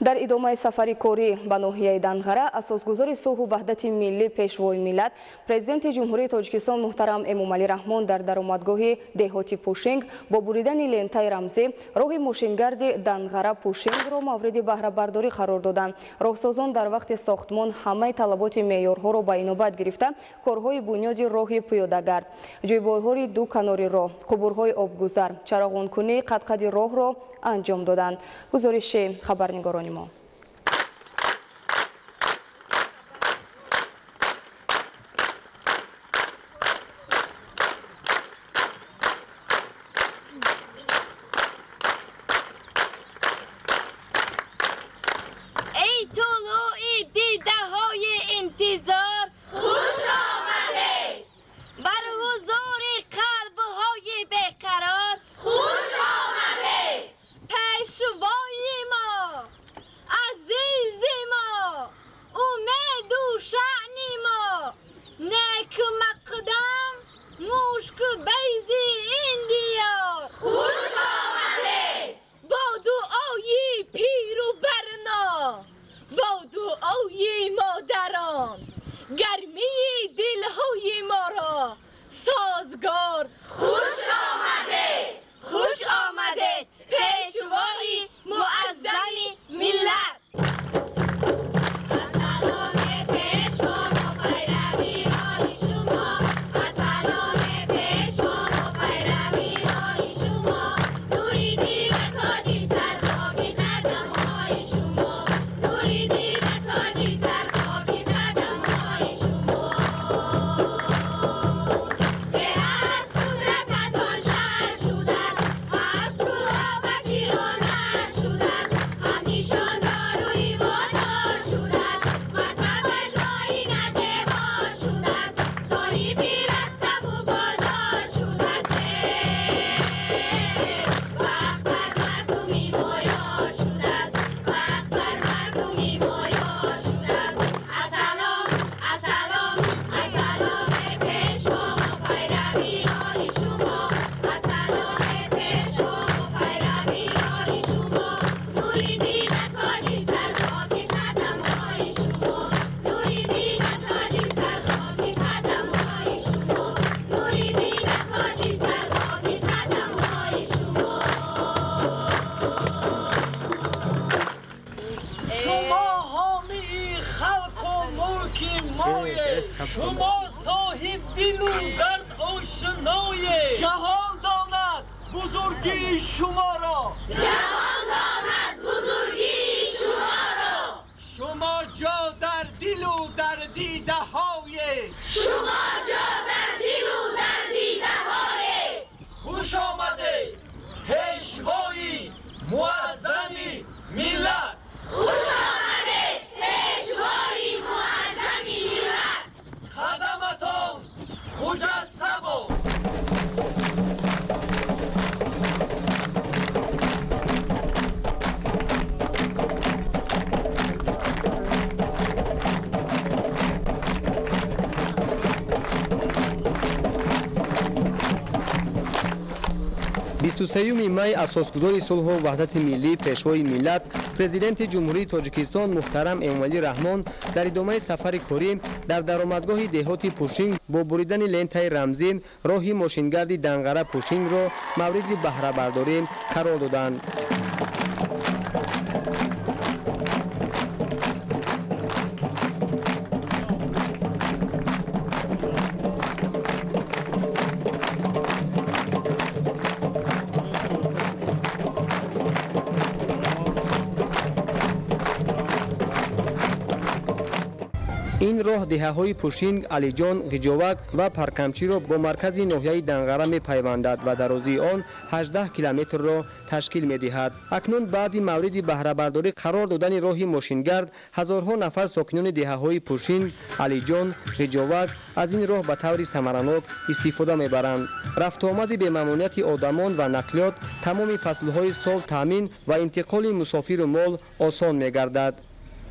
дар идомаи сафари корӣ ба ноҳияи Данғара асосгузори сулҳу ваҳдати миллӣ пешвои миллат президенти ҷумҳурии Тоҷикистон муҳтарам Эмомалӣ Раҳмон дар даромадгоҳи деҳоти Пушинг бо буридани лентаи рамзӣ роҳи мошингарди Данғара Пушингро мавриди баҳрабардорӣ қарор доданд. Роҳсозон дар вақти сохтмон ҳамаи талаботи меъёрҳоро ба инобат гирифта корҳои бунёди роҳи пиёдагард, ҷойбойҳои ду канори роҳ, қубурҳои обгузар, чароғонкунии қад-қади роҳро анҷом доданд. гузориши хабарнигорони мо. شما صاحب دل و درد آشنای جهان داند بزرگی شما را، جهان داند بزرگی شما را. شما جا در دل و در دیده های، شما جا در دل و در دیده های خوش آمده پیشوای معظمی ملت. خوش آمده پیشوای معظمی ملت. خدمتان خجسته باد. 23 می اساسگذاری صلح و وحدت ملی پیشوای ملت پرزیدنت جمهوری تاجیکستان محترم امومالی رحمان در ادامه سفر کاری در درآمدگاه دهات پوشینگ با بریدن لنتای رمزی راه ماشینگرد دنغره پوشینگ را مورد بهره برداری قرار دادند. این راه دهه‌های پوشینگ، علیجان، غجاوک و پرکمچی را با مرکز ناحیه دنغره می‌پیوندد و درازی آن 18 کیلومتر را تشکیل می‌دهد. اکنون بعد مورد بهره برداری قرار دادن راه ماشینگرد، هزارها نفر ساکنان دهه‌های پوشینگ، علیجان، غجاوک از این راه به طور ثمرناک استفاده می‌برند. رفت و آمد به ممنوعیت آدمان و نقلیات تمام فصل‌های سال تامین و انتقال مسافر و مال آسان می‌گردد.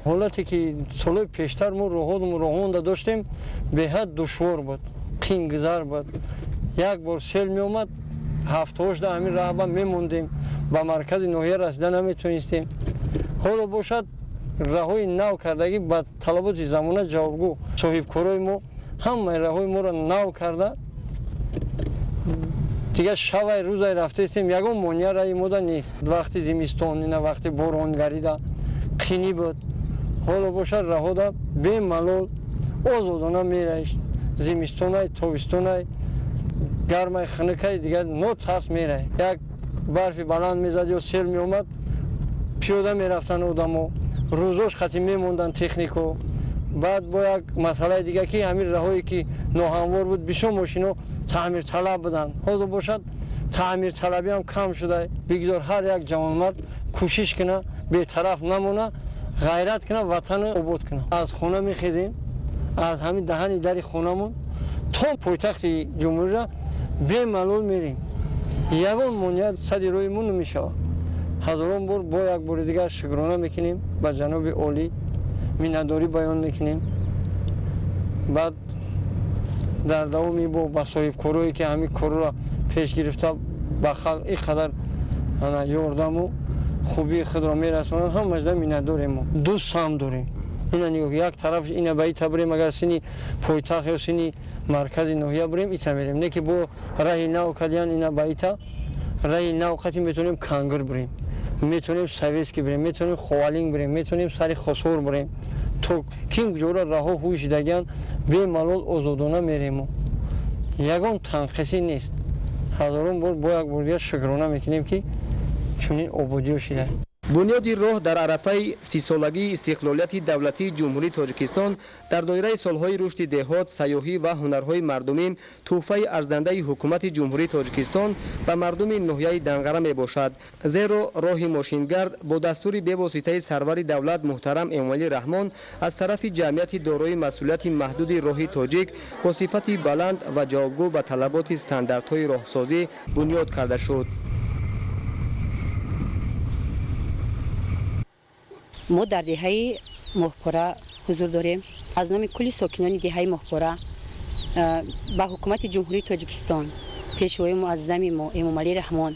حالتی که سال پیشتر ما راهان داشتیم به حد دشوار بود، قینگذار بود. یک بار سیل می اومد 7-8 همین راه میموندیم، به مرکز ناحیه رسیدن نمیتونستیم. ҳоло бошад раҳои нав кардагӣ ба талаботи замона ҷавобгӯ соҳибкорои мо ҳамаи раҳои моро нав карда дигар шавай рӯзай рафтаистем ягон монеа раи мода нест. Вақти зимистон ина вақти боронгарида қинӣ буд. ҳоло бошад раҳода бемалол озодона мераишт. Зимистонай тобистонай гармай хунукай дигар нотарс мерай. Як барфи баланд мезад ё сел меомад пиёда мерафтанд одамо рӯзош хати мемондан технико. Баъд бо як масъалаи дигар ки ҳамин раҳое ки ноҳамвор буд бисёр мошино таъмирталаб буданд. ҳозир бошад таъмирталабӣ ҳам кам шуда. бигзор ҳар як ҷавонмард кӯшиш кина бетараф намона ғайрат кина ватанро обод кина. Аз хона мехезем аз ҳамин даҳани дари хонамон то пойтахти ҷумҳурия бемалол мерем. ягон монеа сади рӯи мо намешавад. ҳазорон бор бо як бори дигар шукрона мекунем ба ҷаноби олӣ миннатдорӣ баён мекунем. баъд дар давоми бо ба соҳибкорое ки ҳамин корро пеш гирифта ба халқ ин қадар ёрдаму хубии худро мерасонанд ҳамаашда миннатдорем. мо ду сам дорем. ина нигоҳ як тарафш ина ба ита бурем агар сини пойтахт ё сини маркази ноҳия бурем ита мерем. Не ки бо раҳи нав кардиян ина ба ита раҳи нав қати метавонем кангир бурем, метавонем советский бурем, метавонем ховалинг бурем, метавонем сари хосор бурем. то ким ҷора раҳо ҳӯшидагиян бемалол озодона мерем. ягон танқисӣ нест. ҳазорон бор бо як бор дигар шукрона мекунем ки чунин ободиё шуда. бунёди роҳ дар арафаи 30-солагии истиқлолияти давлатии ҷумҳурии Тоҷикистон дар доираи солҳои рушди деҳот, сайёҳӣ ва ҳунарҳои мардумӣ тӯҳфаи арзандаи ҳукумати ҷумҳурии Тоҷикистон ба мардуми ноҳияи Данғара мебошад. зеро роҳи мошингард бо дастури бевоситаи сарвари давлат муҳтарам Эмомалӣ Раҳмон аз тарафи ҷамъияти дорои масъулияти маҳдуди роҳи тоҷик бо сифати баланд ва ҷавобгӯ ба талаботи стандартҳои роҳсозӣ бунёд карда шуд. мо дар деҳаи моҳпора ҳузур дорем. аз номи кулли сокинони деҳаи моҳпора ба ҳукумати ҷумҳурии Тоҷикистон, пешвои муаззами мо Эмомалӣ Раҳмон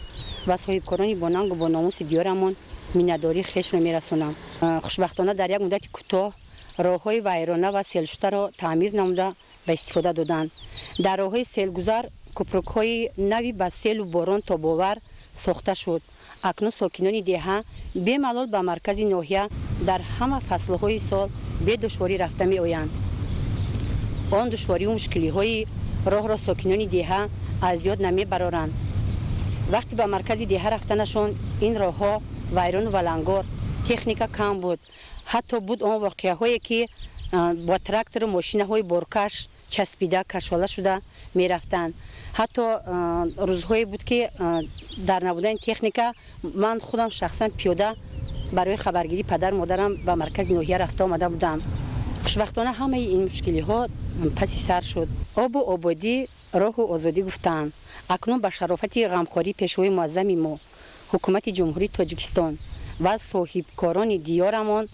ва соҳибкорони бонангу бономуси диёрамон миннатдории хешро мерасонам. хушбахтона дар як муддати кӯтоҳ роҳҳои вайрона ва селшутаро таъмир намуда ба истифода доданд. дар роҳҳои селгузар кӯпрукҳои нави ба селу борон тобовар сохта шуд. акнун сокинони деҳа бемалол ба маркази ноҳия дар ҳама фаслҳои сол бедушворӣ рафта меоянд. он душворию мушкилиҳои роҳро сокинони деҳа аз ёд намебароранд. вақте ба маркази деҳа рафтанашон ин роҳҳо вайрону валангор, техника кам буд. ҳатто буд он воқеаҳое ки ба трактору мошинаҳои боркаш часпида кашола шуда мерафтанд. ҳатто рӯзҳое буд ки дар набудани техника ман худам шахсан пиёда барои хабаргирии падару модарам ба маркази ноҳия рафта омада будам. хушбахтона ҳамаи ин мушкилиҳо паси сар шуд. обу ободӣ роҳу озодӣ гуфтаанд. акнун ба шарофати ғамхории пешвои муаззами мо ҳукумати ҷумҳурии Тоҷикистон ва соҳибкорони диёрамон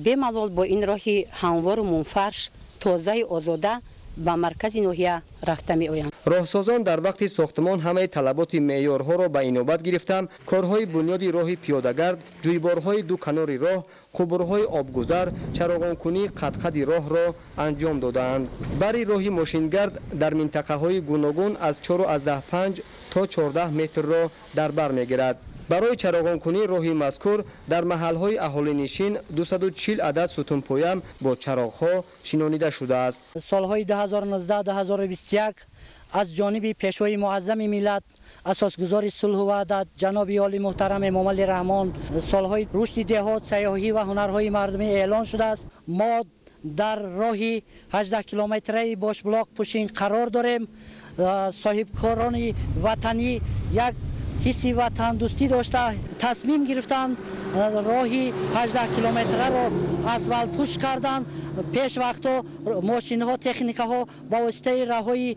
бемалол бо ин роҳи ҳамвору мунфарш тозаи озода ба маркази ноҳия рафта меоянд. роҳсозон дар вақти сохтмон ҳамаи талаботи меъёрҳоро ба инобат гирифта корҳои бунёди роҳи пиёдагард, ҷӯйборҳои ду канори роҳ, қубурҳои обгузар, чароғонкунии қад-қади роҳро анҷом доданд. бари роҳи мошингард дар минтақаҳои гуногун аз 4,5 то 14 метрро дар бар мегирад. барои чароғонкунии роҳи мазкур дар маҳалҳои аҳолинишин 240 адад сутунпоям бо чароғҳо шинонида шудааст. солҳои 2019-2021 аз ҷониби пешвои муаззами миллат, асосгузори сулҳу ваҳдат ҷаноби оли муҳтарам Эмомалӣ Раҳмон солҳои рушди деҳот, сайёҳӣ ва ҳунарҳои мардумӣ эълон шудааст. мо дар роҳи 18 километраи Бошблоқ Пушин қарор дорем. соҳибкорони ватанӣ як ҳисси ватандӯстӣ дошта тасмим гирифтанд, роҳи 18 километраро асфалтпӯш карданд. пеш вақто мошинҳо, техникаҳо ба воситаи раҳҳои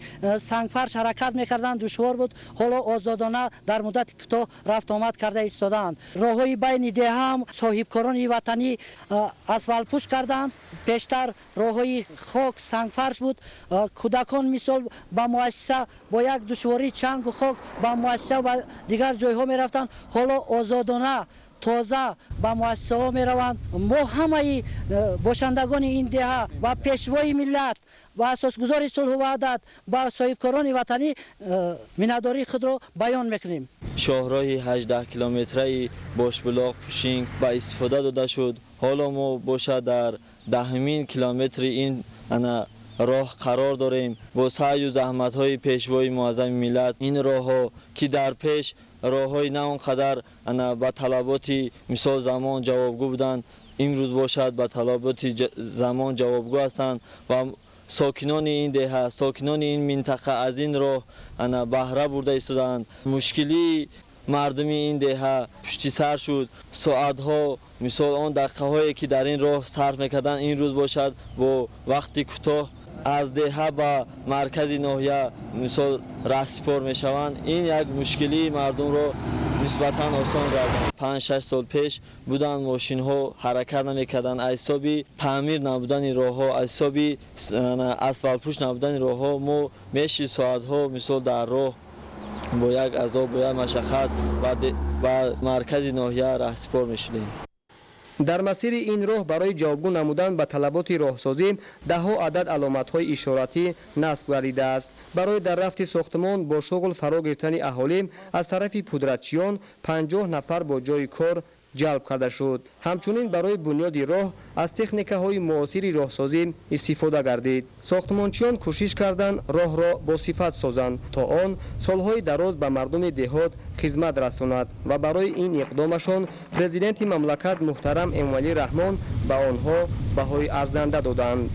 сангфарш ҳаракат мекарданд, душвор буд. ҳоло озодона дар муддати кӯтоҳ рафт омад карда истодаанд. роҳҳои байни деҳаам соҳибкорони ватанӣ асфалтпӯш карданд. пештар роҳҳои хок сангфарш буд. кӯдакон мисол ба муассиса бо як душвории чангу хок ба муассиса ва дигар ҷойҳо мерафтанд. ҳоло озодона تازه به مؤسسه ها می روند. ما همه باشندگان این دهه و پیشوای ملت و اساسگزار صلح و وحدت با صاحبکاران وطنی میناداری خود را بیان میکنیم. شاهراه 18 کیلومتری باشبلاق پوشینگ به استفاده داده شد. حالا ما باشه در 10مین کیلومتر این راه قرار داریم. با سعی و زحمت های پیشوای معظم ملت این راه ها که در پیش راه های نه اونقدر به طلبات مثال زمان جوابگو بودند، امروز باشد به طلبات زمان جوابگو هستند و ساکنان این دهه، ساکنان این منطقه از این راه بهره برده ایستادند. مشکلی مردمی این دهه پشت سر شد. ساعتها مثال آن دقیقه هایی که در این راه صرف میکردن این روز باشد با وقتی کوتاه از دهه به مرکز ناحیه مثال رهسپار میشوند. این یک مشکلی مردم را نسبتاً آسان گرداند. 5-6 سال پیش بودن ماشین ها حرکت نمیکردن، حسابی تعمیر نبودن راه ها، حسابی اسفالت پوش نبودن راه ها. ما میشه ساعت ها مثال در راه با یک عذاب با یک مشقت و مرکز ناحیه رهسپار میشدیم. در مسیر این راه برای جوابگو نمودن به طلبات راهسازی دهها عدد علامت‌های اشاراتی نصب گردیده است. برای در رفت ساختمان با شغل فرا گرفتن اهالی از طرف پودرچیان 50 نفر با جای کار جلب کرده شد. همچنین برای بنیاد راه از تکنیک‌های معاصر راهسازی استفاده گردید. ساختمانچیان کوشش کردند راه را با صفت سازند تا آن سالهای دراز به مردم دهات خدمت رساند و برای این اقدامشان پرزیدنت مملکت محترم امومعلی رحمان به آنها بهای ارزنده دادند.